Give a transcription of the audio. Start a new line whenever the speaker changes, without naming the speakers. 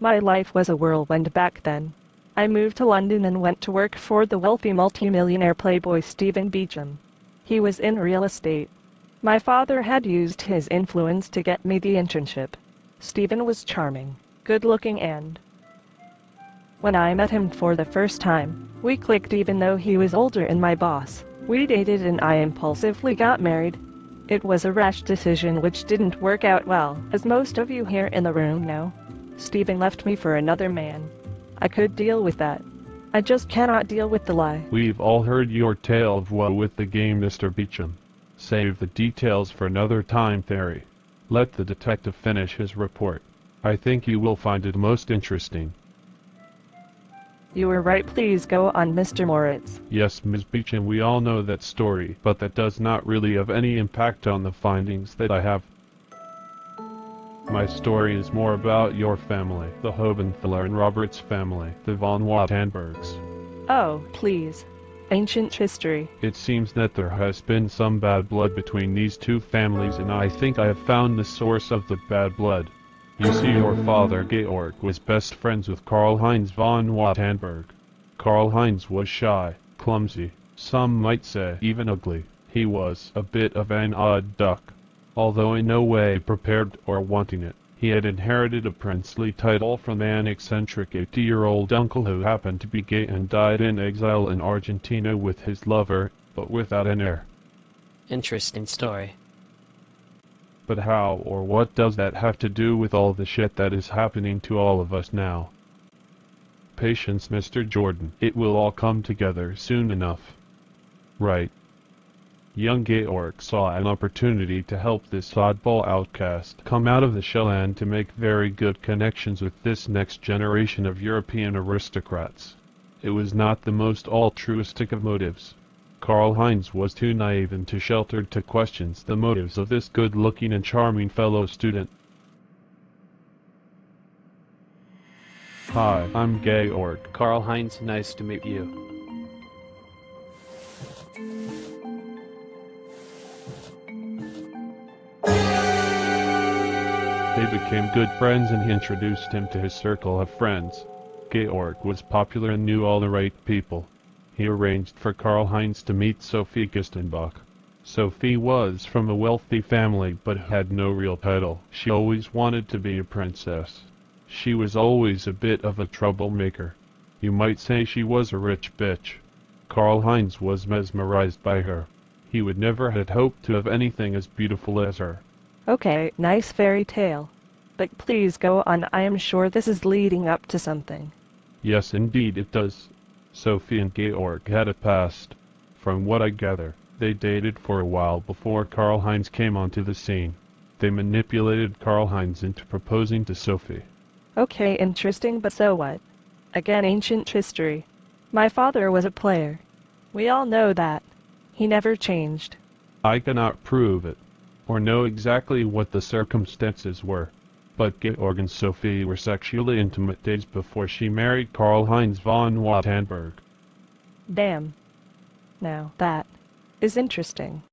My life was a whirlwind back then. I moved to London and went to work for the wealthy multimillionaire playboy Stephen Beecham. He was in real estate. My father had used his influence to get me the internship. Stephen was charming, good-looking, and when I met him for the first time, we clicked even though he was older and my boss. We dated and I impulsively got married. It was a rash decision which didn't work out well, as most of you here in the room know. Stephen left me for another man. I could deal with that. I just cannot deal with the lie.
We've all heard your tale of woe with the game, Mr. Beecham. Save the details for another time, Therri. Let the detective finish his report. I think you will find it most interesting.
You were right. Please go on, Mr. Moritz.
Yes, Ms. Beecham, we all know that story, but that does not really have any impact on the findings that I have. My story is more about your family, the Hobenthaler and Roberts family, the von Wattenbergs.
Oh, please. Ancient history.
It seems that there has been some bad blood between these two families, and I think I have found the source of the bad blood. You see, your father, Georg, was best friends with Karl-Heinz von Wattenberg. Karl-Heinz was shy, clumsy, some might say even ugly. He was a bit of an odd duck. Although in no way prepared or wanting it, he had inherited a princely title from an eccentric 80-year-old uncle who happened to be gay and died in exile in Argentina with his lover, but without an heir.
Interesting story.
But how or what does that have to do with all the shit that is happening to all of us now? Patience, Mr. Jordan. It will all come together soon enough. Right. Young Georg saw an opportunity to help this oddball outcast come out of the shell and to make very good connections with this next generation of European aristocrats. It was not the most altruistic of motives. Karl-Heinz was too naive and too sheltered to question the motives of this good-looking and charming fellow student. Hi, I'm Georg.
Karl-Heinz, nice to meet you.
They became good friends and he introduced him to his circle of friends. Georg was popular and knew all the right people. He arranged for Karl-Heinz to meet Sophie Gistenbach. Sophie was from a wealthy family but had no real title. She always wanted to be a princess. She was always a bit of a troublemaker. You might say she was a rich bitch. Karl-Heinz was mesmerized by her. He would never have hoped to have anything as beautiful as her.
Okay, nice fairy tale. But please go on. I am sure this is leading up to something.
Yes, indeed it does. Sophie and Georg had a past. From what I gather, they dated for a while before Karl-Heinz came onto the scene. They manipulated Karl-Heinz into proposing to Sophie.
Okay, interesting, but so what? Again, ancient history. My father was a player. We all know that. He never changed.
I cannot prove it, or know exactly what the circumstances were. But Georg and Sophie were sexually intimate days before she married Karl-Heinz von Wattenberg.
Damn. Now, that is interesting.